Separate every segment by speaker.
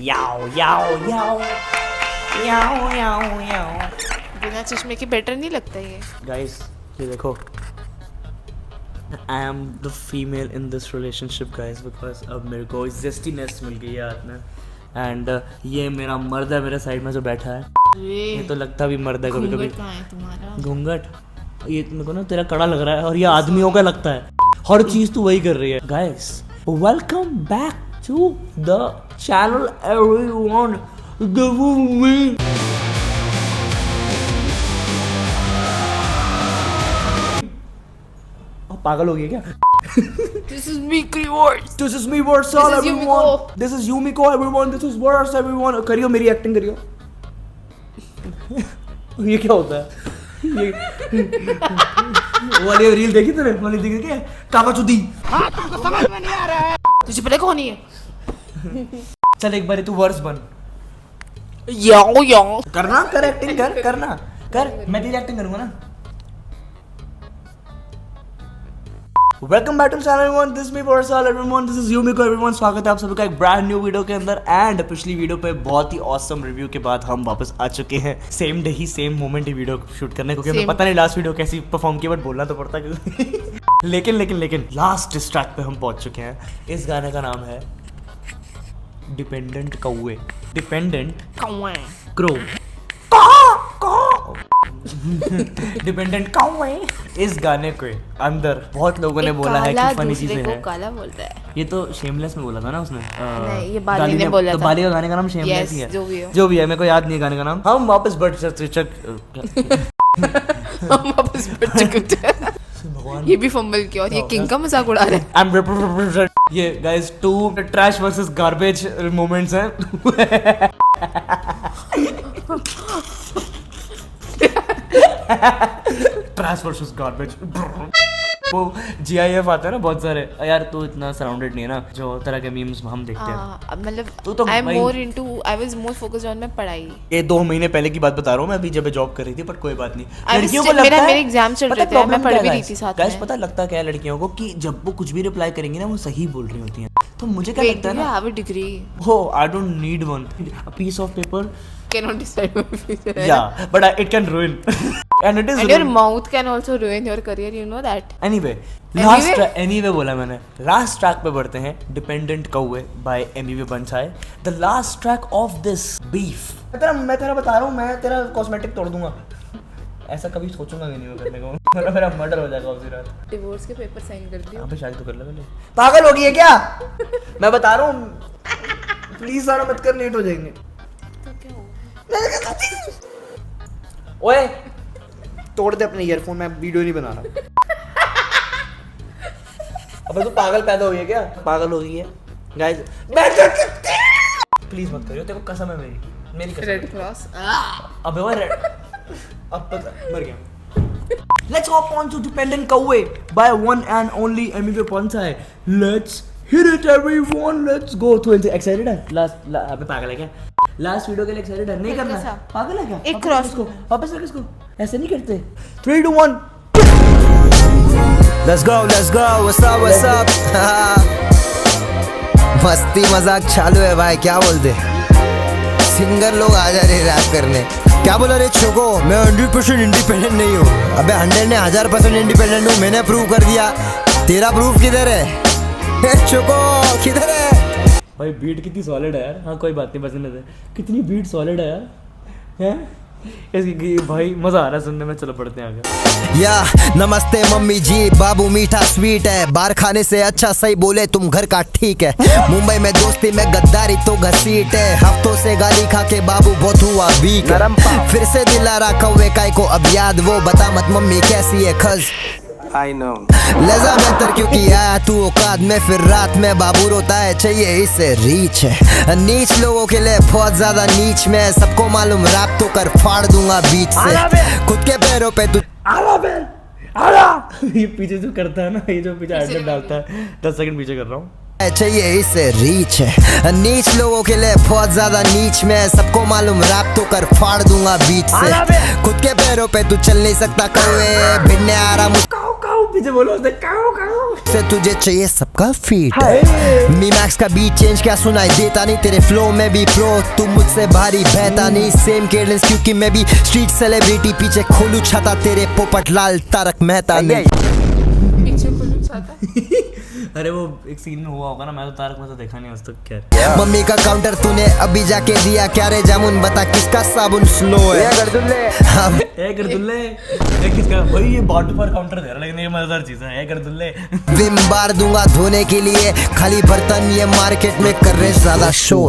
Speaker 1: याओ याओ याओ याओ याओ याओ।
Speaker 2: बिना चश्मे के बेटर नहीं लगता ये।
Speaker 1: गाइस ये देखो, I am the female in this relationship guys, because अब मेरे को जेस्टीनेस मिल गई है हाथ में। एंड ये मेरा मर्द है मेरे साइड में जो बैठा है। ये तो लगता भी मर्द है कभी कभी।
Speaker 2: घूंघट कहाँ है तुम्हारा?
Speaker 1: घूंघट ये मेरे को ना तेरा कड़ा लग रहा है, और ये आदमियों का लगता है। हर चीज तू वही कर रही है। Guys welcome back to the channel everyone. पागल हो गया क्या?
Speaker 2: This is me, Words.
Speaker 1: This is me, Varsal,
Speaker 2: This is
Speaker 1: everyone.
Speaker 2: Yumiko.
Speaker 1: This is Yumiko, everyone. This is Vars, everyone. करियो मेरी एक्टिंग करियो। ये क्या होता है? ये वाली रील देखी तूने? वाली देखी क्या? कावाचुदी।
Speaker 2: हाँ, तुमको समझ में नहीं आ रहा है। तुझे पता कौन है?
Speaker 1: चल एक बार तू वर्स बन।
Speaker 2: याओ याओ।
Speaker 1: करना कर, एक्टिंग कर, करना कर। मैं तेरी एक्टिंग करूंगा ना। Welcome back to channel everyone, this me वर्साल everyone, this is Yumiko everyone. स्वागत है आप सभी का एक ब्रांड न्यू वीडियो के अंदर। एंड पिछली वीडियो पे बहुत ही ऑसम रिव्यू के बाद हम वापस आ चुके हैं सेम डे ही सेम मोमेंट ही वीडियो शूट करने, क्योंकि हमें पता नहीं लास्ट वीडियो कैसी परफॉर्म की, बट बोलना तो पड़ता है। लेकिन लास्ट ट्रैक पे हम पहुंच चुके हैं। इस गाने का नाम है डिपेंडेंट कौवे। डिपेंडेंट
Speaker 2: कौवे
Speaker 1: क्रो डिपेंडेंट कौवे। इस गाने के अंदर बहुत लोगों ने बोला है कि फनी चीजें हैं।
Speaker 2: काला बोलता है।
Speaker 1: ये तो शेमलेस में बोला था ना उसने।
Speaker 2: नहीं, ये बाली ने बोला था।
Speaker 1: तो बाली का गाने का नाम शेमलेस ही है। जो भी है मेरे को याद नहीं है गाने का नाम। हम वापस बढ़ भगवान,
Speaker 2: ये भी फंबल किया और ये किंग का मजाक उड़ा रहा है।
Speaker 1: ये guys 2 trash versus garbage moments हैं। Trash versus garbage. वो GIF आता है ना बहुत सारे। यार तू इतना सराउंडेड नहीं है ना जो तरह के मीम्स हम देखते हैं।
Speaker 2: मतलब
Speaker 1: तू तो
Speaker 2: I was more focused on my पढ़ाई।
Speaker 1: ये 2 महीने पहले की बात बता रहा हूँ मैं, अभी जब जॉब कर रही थी। बट कोई बात नहीं,
Speaker 2: लड़कियों को लगता है मेरे एग्जाम चल रहे थे, मैं पढ़ भी रही थी साथ में।
Speaker 1: गाइस पता लगता क्या है लड़कियों को कि जब वो कुछ भी रिप्लाई करेंगी ना वो सही बोल रही होती हैं। तो मुझे क्या लगता है ना,
Speaker 2: हैव अ डिग्री।
Speaker 1: हो I don't need one a piece of paper
Speaker 2: cannot decide my future.
Speaker 1: Yeah, but it can ruin. And it is
Speaker 2: and your mouth can also ruin your career, you know that.
Speaker 1: Anyway बोला मैंने। Last track पे बढ़ते हैं, dependent कौवे by MEV बंसाई। The last track of this beef. मैं तेरा बता रहा हूँ, मैं तेरा कॉस्मेटिक तोड़ दूंगा। ऐसा कभी सोचूंगा भी नहीं मैं करने को। मेरा मर्डर हो जाएगा उसी रात।
Speaker 2: डिवोर्स के पेपर साइन कर दियो।
Speaker 1: अबे शादी तो कर ले पहले। पागल हो गई है क्या? मैं बता रहा हूँ, प्लीज सारा मत कर, लेट हो जाएंगे। ओए तोड़ दे अपने ईयरफोन, मैं वीडियो नहीं बना रहा। अबे तू पागल पैदा हो गई है क्या? पागल हो गई है गाइस। प्लीज मत करियो, तेरे को कसम है मेरी कसम।
Speaker 2: Red cross.
Speaker 1: अबे वो रेड अब पता मर गया। Let's hop on to Dependent Kauwe by one and only MEV Bonsai. Let's hit it everyone, let's go. तो excited है? अबे पागल है क्या? लास्ट वीडियो के लिए एक्साइटेड है? नहीं करना है? पागल है क्या?
Speaker 2: एक क्रॉस
Speaker 1: को वापस रख इसको। ऐसे नहीं करते। 3 2 1
Speaker 3: Let's go, what's up? मस्ती मजाक चालू है भाई, क्या बोलते? सिंगर लोग आ जा रहे रैप करने। क्या बोला रे छोको, मैं 100% इंडिपेंडेंट नहीं हूँ। अबे 100 ने 1000% इंडिपेंडेंट हूँ, मैंने प्रूव कर दिया। तेरा प्रूफ किधर है? छोको किधर है?
Speaker 1: भाई बीट कितनी सॉलिड है यार। हाँ कोई बात नहीं, बजने दे। कितनी बीट सॉलिड है यार, हैं? इसकी भाई मजा आ रहा है सुनने में। चलो पढ़ते हैं आगे।
Speaker 3: या नमस्ते मम्मी जी, बाबू मीठा स्वीट है। बाहर खाने से अच्छा सही बोले तुम घर का ठीक है। मुंबई में दोस्ती में गद्दारी तो घसीट है। हफ्तों से गाली खा के बाबू बहुत हुआ वीक। फिर से दिला रहा कौवे काय को अब याद, वो बता मत मम्मी कैसी है खज।
Speaker 4: I know.
Speaker 3: लजा बेहतर क्योंकि आया तू औकात में, फिर रात में बाबू रोता है चाहिए इसे रीच है। नीच लोगों के लिए बहुत ज्यादा नीच में, सबको मालूम रैप तो कर फाड़ दूंगा बीच से। खुद के पैरों पे तू
Speaker 1: ये पीछे जो करता है ना, ये जो पीछे एडलिप डालता है, 10 सेकंड पीछे कर रहा हूँ।
Speaker 3: चाहिए इसे रीच है। नीच लोगों के लिए बहुत ज्यादा नीच में, सबको मालूम रैप तो कर फाड़ दूंगा बीच से। खुद के पैरों पे तू चल नहीं सकता कौवे, भिड़ने आ रहा
Speaker 1: पीछे बोलो उसने काओ काओ
Speaker 3: से तुझे चाहिए सबका फीट मी मैक्स का बीट चेंज क्या सुनाई देता नहीं तेरे फ्लो में भी प्रो तू मुझसे भारी बहता नहीं सेम केडेंस क्योंकि मैं भी स्ट्रीट सेलिब्रिटी पीछे खोलू छाता तेरे पोपट लाल तारक मेहता नहीं
Speaker 2: पीछे खुलू छाता
Speaker 1: अरे वो एक सीन में हुआ होगा ना, मैं तो तारक मेहता देखा नहीं आज तक। क्या
Speaker 3: मम्मी का काउंटर तूने अभी जाके दिया क्या रे जामुन बता किसका साबुन स्लो है
Speaker 1: ए गर्दुल्ले ये किसका भाई, ये बाटू पर काउंटर दे रहा, लेकिन ये मजेदार चीज है। ए गर्दुल्ले
Speaker 3: विम बार दूंगा धोने के लिए खाली बर्तन ये मार्केट में कर रहे ज्यादा शोर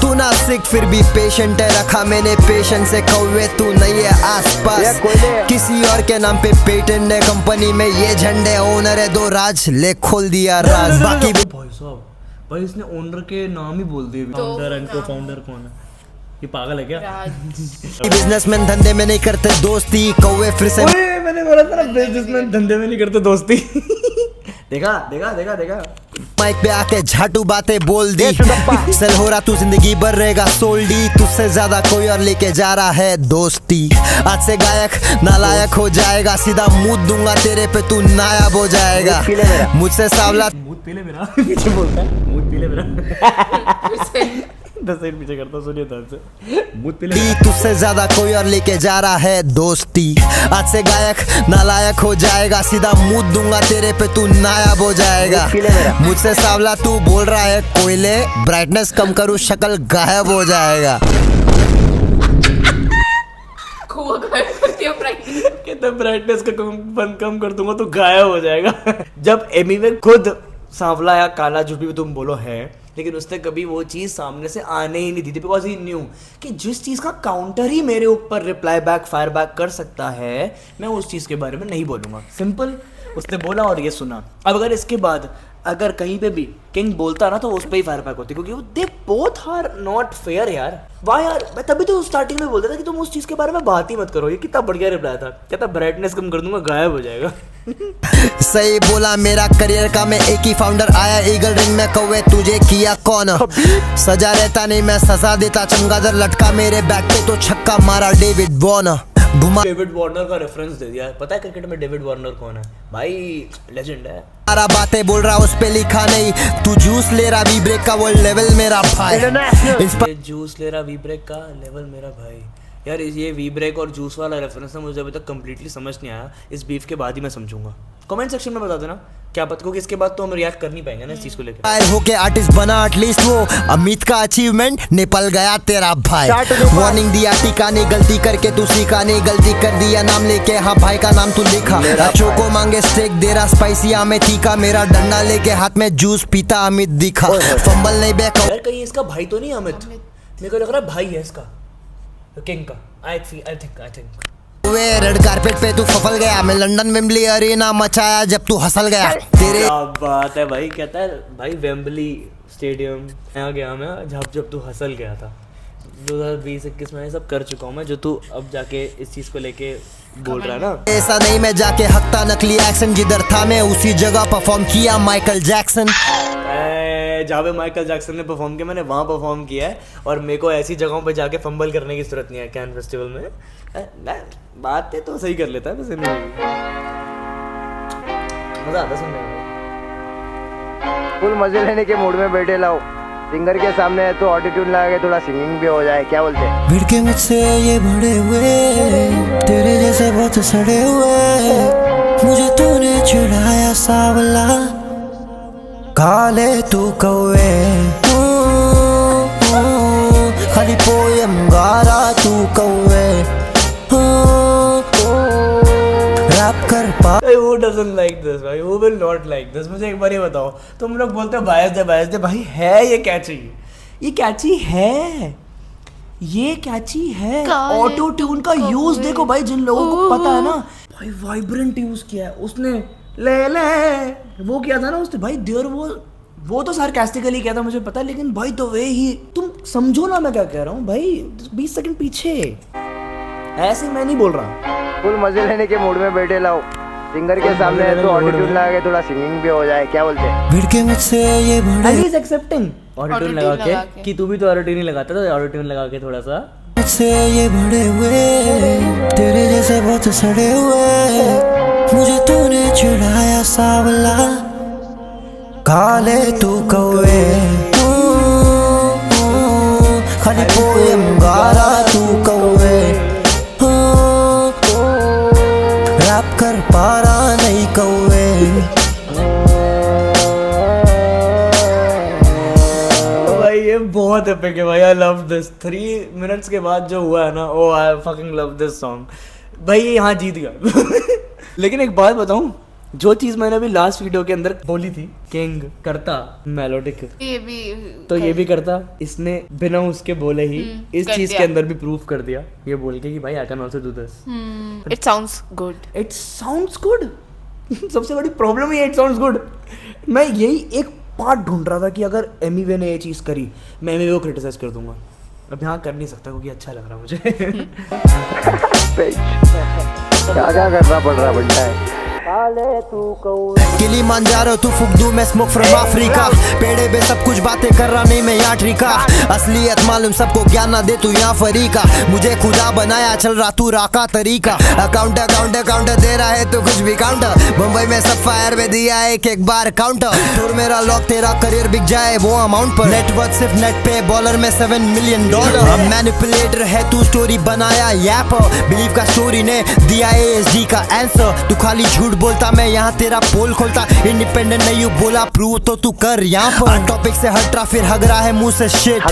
Speaker 3: तू ना सिक फिर भी पेशेंट है रखा मैंने पेशेंट से कौवे तू नहीं है आसपास किसी और के नाम पे पेटेंट है कंपनी में ये झंडे ओनर है दो राज ले खोल दिया राज बाकी
Speaker 1: भाई साहब, भाई इसने ओनर के नाम ही बोल दिए। फाउंडर एंड को फाउंडर कौन है? ये पागल है क्या?
Speaker 3: बिजनेसमैन धंधे में नहीं करते दोस्ती कौवे फिर से
Speaker 1: ओए मैंने बोला था ना बिजनेसमैन धंधे में नहीं करते दोस्ती। देखा देखा देखा देखा
Speaker 3: माइक पे आके झाटू बातें बोल दी सेल हो रहा तू जिंदगी भर रहेगा सोल्डी तुझसे ज्यादा कोई और लेके जा रहा है दोस्ती आज से गायक नालायक हो जाएगा सीधा मुंह दूंगा तेरे पे तू नायाब हो जाएगा मुझसे सावला
Speaker 1: मूड पीले मेरा पीछे बोलता है मूड पीले मेरा 10 सेकंड पीछे करता सुनिए ध्यान से। मूड पीले
Speaker 3: तुझसे ज्यादा कोई और लेके जा रहा है दोस्ती आज से गायक नालायक हो जाएगा सीधा मुंह दूंगा तेरे पे तू नायाब हो जाएगा मुझसे सावला तू बोल रहा है कोयले ब्राइटनेस कम करूँ शक्ल गायब हो जाएगा
Speaker 1: कहता ब्राइटनेस का कम कर दूंगा तो गायब हो जाएगा। जब एमी में खुद सांवला या काला जो भी तुम बोलो है, लेकिन उसने कभी वो चीज़ सामने से आने ही नहीं दी थी बिकॉज ही न्यू कि जिस चीज़ का काउंटर ही मेरे ऊपर रिप्लाई बैक फायर बैक कर सकता है मैं उस चीज़ के बारे में नहीं बोलूँगा। सिंपल, उसने बोला और ये सुना। अब अगर इसके बाद अगर कहीं पे भी किंग बोलता ना तो उस पर ही फायर बैक होती, क्योंकि they both are not fair यार। वाह यार, मैं तभी तो स्टार्टिंग में बोलता था कि तुम उस चीज़ के बारे में बात ही मत करो। ये कितना बढ़िया रिप्लाई था, कहता ब्राइटनेस कम कर दूंगा गायब हो जाएगा।
Speaker 3: सही बोला मेरा करियर का मैं एक ही फाउंडर आया ईगल रिंग में कौवे तुझे किया कौन सजा रहता नहीं मैं सजा देता चमगादड़ लटका मेरे बैट पे तो छक्का मारा डेविड वॉर्नर घुमा
Speaker 1: डेविड वार्नर का रेफरेंस दे दिया। पता है क्रिकेट में डेविड वार्नर कौन है भाई? लेजेंड है।
Speaker 3: सारा बातें बोल रहा उस पे लिखा नहीं तू जूस ले रहा वी ब्रेक का वर्ल्ड लेवल मेरा भाई
Speaker 1: ये जूस ले रहा वी ब्रेक का लेवल मेरा भाई। यार ये वी ब्रेक और जूस वाला रेफरेंस ना मुझे अभी तक कंप्लीटली समझ नहीं आया। इस बीफ के बाद ही मैं समझूंगा। कमेंट सेक्शन में बता देना क्या पता, क्योंकि इसके बाद तो हम रिएक्ट कर नहीं पाएंगे ना इस चीज को लेकर।
Speaker 3: फायर होके आर्टिस्ट बना एटलीस्ट वो अमित का अचीवमेंट निपल गया तेरा भाई वार्निंग दिया टीका नहीं गलती करके तू सीखा नहीं गलती कर दिया नाम लेके हाँ भाई का नाम तू लिखा चोको मांगे स्टेक दे रहा स्पाइसी में तीखा मेरा डंडा लेके हाथ में जूस पीता अमित दिखा फंबल नहीं बैक
Speaker 1: यार कहीं इसका भाई तो नहीं अमित? मेरे को लग रहा है भाई है इसका किंग का। I think
Speaker 3: way red carpet पे तू फफल गया मैं लंदन वेम्बली अरीना मचाया जब तू हंसल गया तेरे
Speaker 1: क्या बात है भाई। कहता है भाई वेम्बली स्टेडियम यहाँ गया मैं जब तू हंसल गया था। 2020-21 में सब कर चुका हूँ मैं, जो तू अब जाके इस चीज को लेके बोल रहा है ना।
Speaker 3: ऐसा नहीं मैं जाके हकता नकली एक्शन जिधर था मैं उसी जगह परफॉर्म किया माइकल जैक्सन
Speaker 1: जहाँ पे माइकल जैक्सन ने परफॉर्म किया मैंने वहाँ परफॉर्म किया है। और मेरे को ऐसी जगहों पे जाके फंबल करने की जरूरत नहीं है। कैन फेस्टिवल में बातें तो सही कर लेता है वैसे, मजा आता सुनने में।
Speaker 4: फुल मजे लेने के मूड में बैठे लाओ सिंगर के सामने है तो ऑटोट्यून लगा के थोड़ा सिंगिंग भी हो जाए, क्या बोलते हैं?
Speaker 3: भिड़के मुझसे ये बड़े हुए तेरे जैसे बहुत सड़े हुए मुझे तूने चिढ़ाया सावला काले तू कौवे खाली पोयम गा रहा तू कौवे रैप कर पा
Speaker 1: Who doesn't like this भाई? Who will not like this? मुझे एक बार ये बताओ, तुम लोग बोलते हो बायस दे भाई, है ये कैची? ये कैची है, ये कैची है। ऑटो ट्यून का यूज देखो भाई, जिन लोगों को पता है ना भाई, वाइब्रेंट यूज किया है उसने। ले वो किया था ना उसने भाई, देयर वो तो सार्कास्टिकली किया था मुझे पता है, लेकिन भाई द वे ही, तुम समझो ना मैं क्या कह रहा हूँ भाई। 20 सेकंड पीछे ऐसे मैं नहीं बोल रहा।
Speaker 4: फुल मजे लेने के मूड में बैठे लाओ सिंगर के सामने है तो ऑटोट्यून लगा के थोड़ा सिंगिंग भी हो जाए, क्या बोलते हैं?
Speaker 3: भिड़के मुझसे ये बड़े
Speaker 1: ही इज एक्सेप्टिंग ऑटोट्यून लगा के कि तू भी तो ऑटोट्यून ही लगाता था, ऑटोट्यून लगा के थोड़ा सा
Speaker 3: मुझसे ये बड़े हुए तेरे जैसे बहुत सड़े हुए मुझे तूने चिढ़ाया सावला, काले तू कौवे, खाली पोएम गा रहा तू कौवे, रैप कर पा रहा नहीं कौवे।
Speaker 1: भाई ये बहुत एपिक है भाई, आई लव दिस। 3 मिनट्स के बाद जो हुआ है ना, oh I fucking love this song भाई, ये यहाँ जीत गया। लेकिन एक बात बताऊं, जो चीज मैंने अभी लास्ट वीडियो के अंदर बोली थी, किंग करता मेलोडिक,
Speaker 2: ये भी
Speaker 1: तो ये भी करता, इसने बिना उसके बोले ही इस
Speaker 2: कर
Speaker 1: चीज
Speaker 2: दिया।
Speaker 1: के अंदर भी प्रूफ कर दिया, ये बोल के कि भाई I can also do this.
Speaker 2: It sounds good.
Speaker 1: It sounds good. सबसे बड़ी problem he it sounds good. मैं यही एक पार्ट ढूंढ रहा था कि अगर एमीवे ने ये चीज करी, मैं एमीवे को क्रिटिसाइज कर दूंगा। अब यहाँ कर नहीं सकता क्योंकि अच्छा लग रहा मुझे।
Speaker 4: क्या क्या करना पड़ रहा बनता है।
Speaker 3: किलिमांजारो तू फूक दूं मैं स्मोक फ्रॉम अफ्रीका, पेड़े पे सब कुछ बातें कर रहा नहीं मैं यहाँ ट्रिका, असलियत मालूम सबको ज्ञान ना दे तू यहाँ फरीका, मुझे खुदा बनाया चल रहा तू राका तरीका, अकाउंट अकाउंट अकाउंट दे रहा है तो कुछ भी काउंटर, मुंबई में सब फायर में दिया एक बार काउंटर, टूर मेरा लॉक तेरा करियर बिक जाए वो अमाउंट पर, नेटवर्क सिर्फ नेट पे बॉलर में $7 मिलियन, मैनिपुलेटर है तू स्टोरी बनाया यैप, बिलीव का स्टोरी ने दिया ASD का आंसर, तू खाली झूठ बोलता मैं यहाँ तेरा पोल खोलता, इंडिपेंडेंट नहीं हूँ बोला प्रूव तो तू कर यहाँ पर, टॉपिक से हट रहा फिर हग रहा है मुंह से शिट,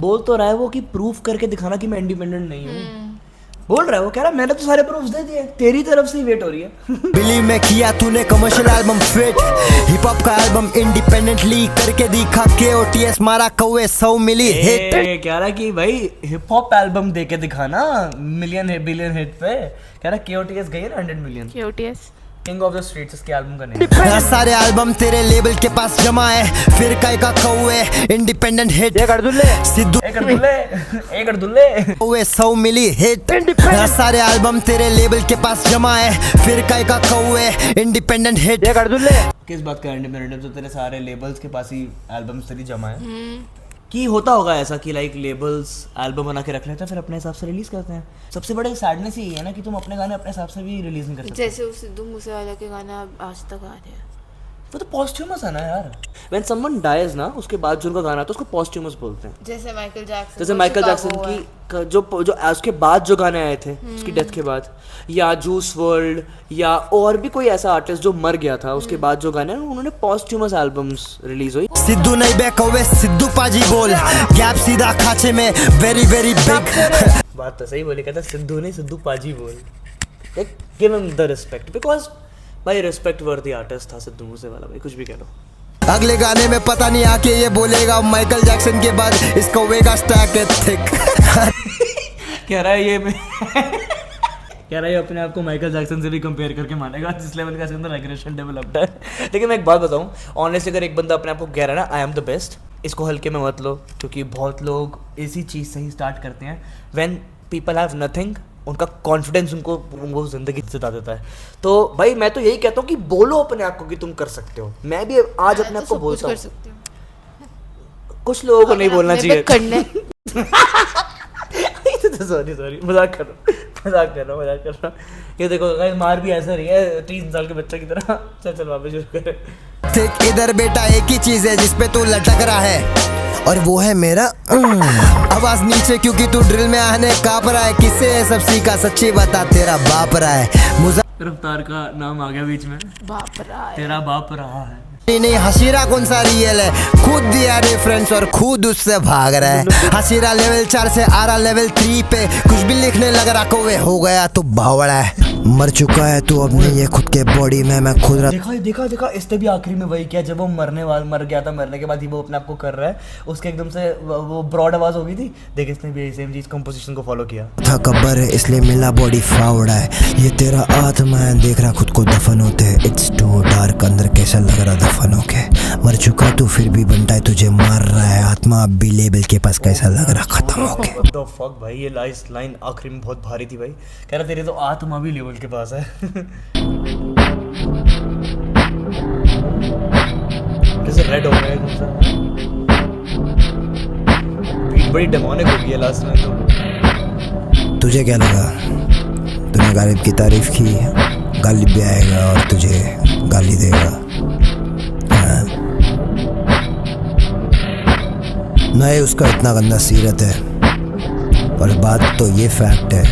Speaker 1: बोल तो रहा है वो कि प्रूफ करके दिखाना कि मैं इंडिपेंडेंट नहीं हूँ। बोल रहा है वो, कह रहा है मैंने तो सारे प्रूफ्स दे दिए, तेरी तरफ से ही वेट हो रही है।
Speaker 3: बिलीव में किया तूने commercial album fit, hip hop का एल्बम इंडिपेंडेंटली करके दिखा, KOTS मारा कौवे 100 मिली हिट,
Speaker 1: कह रहा है कि भाई हिप हॉप एल्बम दे के दिखाना, मिलियन बिलियन हिट पे, कह रहा KOTS गई है ना 100 मिलियन,
Speaker 2: क्यूटीएस
Speaker 1: किंग ऑफ द स्ट्रीट्स इसके एल्बम का नेम।
Speaker 3: सारे एल्बम तेरे लेबल के पास जमा है, फिर काय का कौवे इंडिपेंडेंट हिट,
Speaker 4: ये कर दूल्हे
Speaker 3: सिद्धू
Speaker 1: एक कर दुल्ले
Speaker 3: कौवे 100 मिली हिट, सारे एल्बम तेरे लेबल के पास जमा है, फिर काय का कौवे इंडिपेंडेंट हिट,
Speaker 4: ये कर दूल्हे।
Speaker 1: किस बात का इंडिपेंडेंट, जो तेरे सारे लेबल्स के पास ही एल्बम्स तेरी जमा है कि होता होगा ऐसा कि लाइक लेबल्स एल्बम बना के रख लेते हैं फिर अपने हिसाब से रिलीज करते हैं। सबसे बड़े सैडनेस यही है ना कि तुम अपने गाने अपने हिसाब से भी रिलीज नहीं कर सकते।
Speaker 2: जैसे उस सिद्धू मूसेवाला के गाना अब आज तक आ रहे हैं।
Speaker 1: वो तो पॉस्ट्यूमस है ना यार, व्हेन समवन डाइज ना उसके बाद जो उनका गाना आता है उसको पॉस्ट्यूमस बोलते हैं।
Speaker 2: जैसे माइकल जैक्सन,
Speaker 1: जैसे माइकल जैक्सन की जो उसके बाद जो गाने आए थे उसकी डेथ के बाद, या जूस वर्ल्ड, या और भी कोई ऐसा आर्टिस्ट जो मर गया था उसके बाद जो गाने उन्होंने पॉस्ट्यूमस एल्बम्स रिलीज हुई।
Speaker 3: सिद्धू नहीं बे कौवे सिद्धू पाजी बोल, गैप सीधा खाचे में वेरी वेरी बिग,
Speaker 1: बात तो सही बोली, कहता सिद्धू नहीं सिद्धू पाजी बोल, give him the respect because भाई रिस्पेक्ट वर्दी आर्टिस्ट था सिद्धू मूसेवाला भाई, कुछ भी कह लो।
Speaker 3: अगले गाने में पता नहीं आके ये बोलेगा माइकल जैक्सन के बाद इस कौवे का स्टैक है थिक।
Speaker 1: कह रहा है ये कह रहा है अपने आप को माइकल जैक्सन से भी कंपेयर करके मानेगा, जिस लेवल का इसके अंदर एग्रेशन डेवलप्ड है। लेकिन मैं एक बात बताऊं, ऑनेस्टली अगर एक बंदा अपने आप को कह रहा है ना आई एम द बेस्ट, इसको हल्के में मत लो, क्योंकि बहुत लोग इसी चीज़ से ही स्टार्ट करते हैं। व्हेन पीपल हैव नथिंग, उनका कॉन्फिडेंस उनको वो जिंदगी जिता देता है। तो भाई मैं तो यही कहता हूँ कि बोलो अपने आप को कि तुम कर सकते हो। मैं भी आज अपने आप को बोलता हूँ, कुछ लोगों को नहीं बोलना चाहिए। सॉरी मजाक कर रहा हूँ। ये देखो गाइस, मार भी ऐसा रही है 3 साल के बच्चे की तरह। चल वापस शुरू करें।
Speaker 3: देख इधर बेटा एक ही चीज है जिसपे तू लटक रहा है और वो है मेरा आवाज नीचे, क्योंकि तू ड्रिल में आने काँप रहा है। किससे है सब सीखा, सच्ची बता तेरा बाप रहा है।
Speaker 1: रफ्तार का नाम आ गया बीच में,
Speaker 2: बाप रहा है।
Speaker 1: तेरा बाप रहा है।
Speaker 3: नहीं हसीरा कौन सा रियल है, खुद दिया रेफरेंस और खुद उससे भाग रहा है। हसीरा लेवल 4 से आ रहा लेवल 3 पे, कुछ भी लिखने लग रहा कोवे हो गया तो भावड़ा है। मर चुका है तू अब नहीं है खुद के बॉडी में, मैं खुद
Speaker 1: देखा इसने भी आखिरी में वही किया। जब वो मर गया था, मरने के बाद ही वो अपने आप को कर रहा है, उसके एकदम से वो ब्रॉड आवाज हो गई थी। देख इसने भी सेम चीज कंपोजिशन को फॉलो किया
Speaker 3: था। कब्र है इसलिए मिला बॉडी फावड़ा है। ये तेरा आत्मा है, देख रहा खुद को दफन होते। इट्स टू डार्क, अंदर कैसा लग रहा दफन होके। मर चुका तू फिर भी बनता है, तुझे मार रहा है आत्मा अब भी लेबल के पास, कैसा लग रहा खत्म होके।
Speaker 1: What the fuck भाई, ये लाइन आखिरी में बहुत भारी थी भाई। कह रहा तेरी तो आत्मा भी लेवल के पास है। कैसे रेड हो गया एकदम से, बीट बड़ी डेमोनिक हो गई है लास्ट में। तो
Speaker 3: तुझे क्या लगा, तूने गालिब की तारीफ की, गाली भी आएगा और तुझे गाली देगा। हाँ। नहीं, उसका इतना गंदा सीरत है, पर बात तो ये फैक्ट है,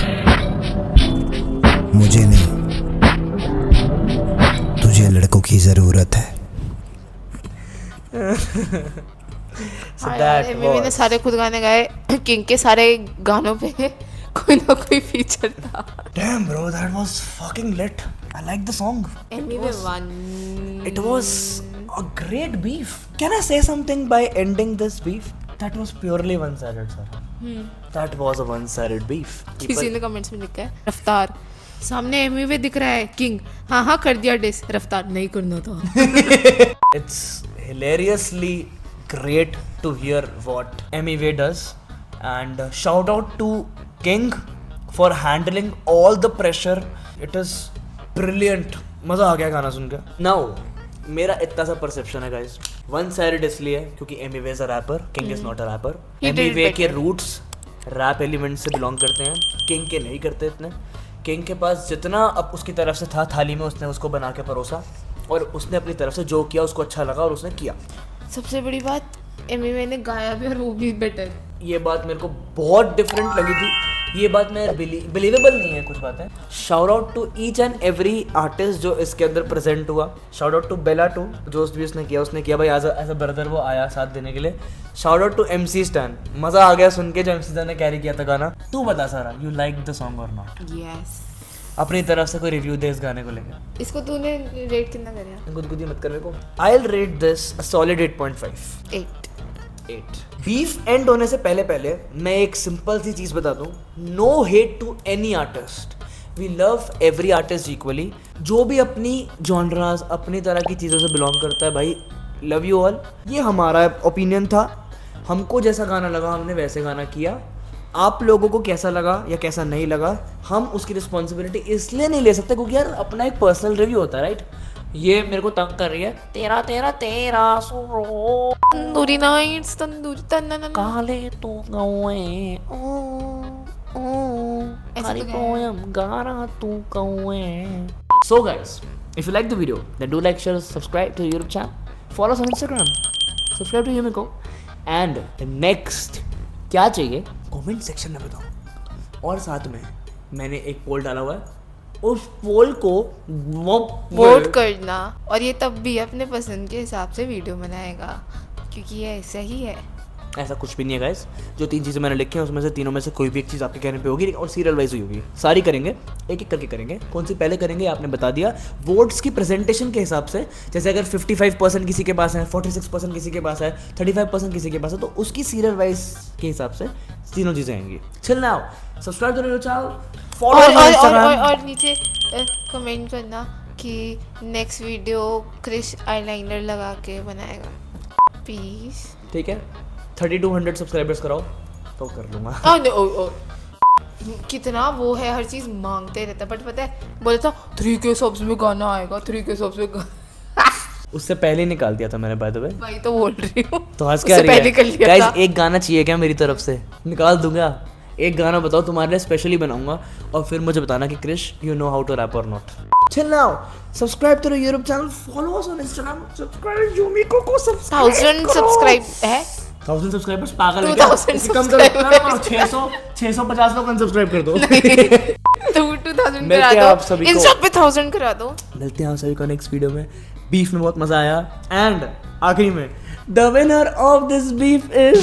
Speaker 3: मुझे नहीं तुझे लड़कों की जरूरत है।
Speaker 1: So
Speaker 2: हाँ
Speaker 1: that
Speaker 2: यार, एमवी ने
Speaker 1: was-
Speaker 2: सारे खुद गाने गाए। किंग के सारे गानों पे कोई ना कोई फीचर था।
Speaker 1: Damn bro, that was fucking lit. I like the song.
Speaker 2: MV में one
Speaker 1: It was a great beef. Can I say something by ending this beef? That was purely one-sided, sir. That was a one-sided beef.
Speaker 2: किसी ने comments में लिखा है रफ्तार सामने MV में दिख रहा है, किंग हाँ हाँ कर दिया डिस, रफ्तार नहीं करना था।
Speaker 1: It's hilariously great to hear what MEV does, and shout out to King for handling all the pressure. It is brilliant. मजा आ गया गाना सुन के। Now मेरा इतना सा परसेप्शन है गाइस, वन साइडेड इसलिए क्योंकि MEV is a rapper, King is not a rapper.
Speaker 2: He did
Speaker 1: MEV के
Speaker 2: better.
Speaker 1: रूट्स रैप एलिमेंट से बिलोंग करते हैं, King के नहीं करते इतने। King के पास जितना अब उसकी तरफ से था थाली में, उसने उसको बना के परोसा और उसने अपनी तरफ से जो किया उसको अच्छा लगा और उसने किया।
Speaker 2: सबसे बड़ी बात एमवी ने गाया भी और वो भी बेटर।
Speaker 1: ये बात मेरे को बहुत डिफरेंट लगी थी। ये बात मैं बिलीवेबल नहीं है कुछ बातें। Shout out to each and every artist जो इसके अंदर प्रेजेंट हुआ। Shout out to Bella too, जो भी उसने किया भाई एज अ ब्रदर, वो आया साथ देने के लिए। Shout out to MC Stan, मजा आ गया सुन के जो MC स्टैन ने कैरी किया था गाना। तू बता सारा, यू लाइक द सॉन्ग और नॉट?
Speaker 2: यस।
Speaker 1: अपनी तरफ से कोई रिव्यू दे इस गाने को लेकर।
Speaker 2: इसको तूने रेट कितना करा?
Speaker 1: गुदगुदी मत कर मेरे को। I will rate this a solid 8.5।
Speaker 2: 8।
Speaker 1: Beef and होने से पहले मैं एक सिंपल सी चीज़ बता दूं, no hate to any artist, we love every artist equally. जो भी अपनी जॉनरास, अपनी तरह की चीज़ों से बिलोंग करता है भाई, लव यू ऑल। ये हमारा ओपिनियन था, हमको जैसा गाना लगा हमने वैसे गाना किया। आप लोगों को कैसा लगा या कैसा नहीं लगा, हम उसकी रिस्पॉन्सिबिलिटी इसलिए नहीं ले सकते क्योंकि यार अपना एक पर्सनल रिव्यू होता है, राइट? ये मेरे को तंग कर रही है, तेरा तेरा तेरा सुरो
Speaker 2: तंदूरी नाइट्स, तंदूरी तन्ना
Speaker 1: काले तो गौए
Speaker 2: हरी पोयम
Speaker 1: गारा तू गौए। So guys, if you like the video, then do like, share, subscribe to the YouTube channel, follow us on Instagram, subscribe to Yumiko, and the next क्या चाहिए कमेंट सेक्शन में बताओ। और साथ में मैंने एक पोल डाला हुआ है, उस पोल को
Speaker 2: वोट करना, और ये तब भी अपने पसंद के हिसाब से वीडियो बनाएगा क्योंकि ये ऐसा ही है।
Speaker 1: ऐसा कुछ भी नहीं है गाइस। जो 3 चीज़ें मैंने लिखी हैं उसमें से तीनों में से कोई भी एक चीज़ आपके कहने पे होगी और सीरियल वाइज ही होगी। सारी करेंगे, एक एक करके करेंगे। कौन सी पहले करेंगे आपने बता दिया। वोट्स की प्रेजेंटेशन के हिसाब से, जैसे अगर 55% किसी के पास है, 46% किसी के पास है, 35% किसी के पास है, तो उसकी सीरियल वाइज के हिसाब से तीनों चीज़ें आएंगी। Chill now, subscribe to the channel, follow
Speaker 2: और नीचे कमेंट करना कि नेक्स्ट वीडियो क्रिश आईलाइनर लगा के बनाएगा। पीस।
Speaker 1: ठीक है, 3200 सब्सक्राइबर्स कराओ तो कर लूँगा।
Speaker 2: कितना वो है, हर चीज मांगते रहता है, बट पता है बोला था 3K सब्स में गाना आएगा, 3K सब्स में
Speaker 1: उससे पहले ही निकाल दिया था मैंने, बाय द वे।
Speaker 2: भाई तो बोल रही हूँ
Speaker 1: तो आज क्या
Speaker 2: उससे पहले कर लिया
Speaker 1: गाइस,
Speaker 2: था।
Speaker 1: एक गाना चाहिए क्या मेरी तरफ से? निकाल दूंगा। एक गाना बताओ, तुम्हारे लिए स्पेशली बनाऊंगा और फिर मुझे बताना कि Krish you know how to rap or not. Chill now, subscribe to the YouTube channel, follow us on Instagram, subscribe Yumiko को सब्सक्राइब
Speaker 2: 1000 सब्सक्राइब है।
Speaker 1: 1000 सब्सक्राइबर्स पागल है क्या?
Speaker 2: 2000
Speaker 1: इससे कम करो, 650 लोग अनसब्सक्राइब कर दो।
Speaker 2: तो 2000
Speaker 1: मिलते
Speaker 2: करा
Speaker 1: हैं
Speaker 2: दो,
Speaker 1: आप सभी को।
Speaker 2: इंस्टा पे 1000 करा दो।
Speaker 1: मिलते हैं आप सभी को नेक्स्ट वीडियो में। बीफ में बहुत मजा आया, एंड आखिरी में the winner of this beef is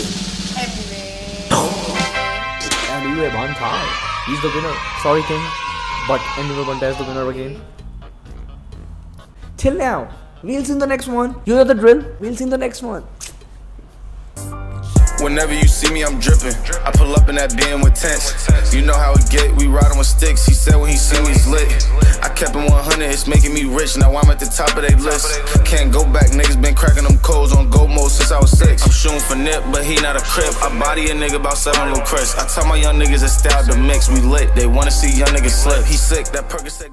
Speaker 1: Anyway, he's the winner. Sorry, King, but Anyway Banta is the winner again. Till now, we'll see in the next one. You know the drill. We'll see in the next one.
Speaker 5: Whenever you see me, I'm dripping. I pull up in that BM with tents. You know how it get. We riding with sticks. He said when he see me, it's lit. I kept him 100. It's making me rich. Now I'm at the top of their list. Can't go back. Niggas been cracking them codes on go mode since I was 6. I'm shooting for Nip, but he not a crip. I body a nigga about 7 little Chris. I tell my young niggas it's style to mix. We lit. They wanna see young niggas slip. He sick. That Percocet.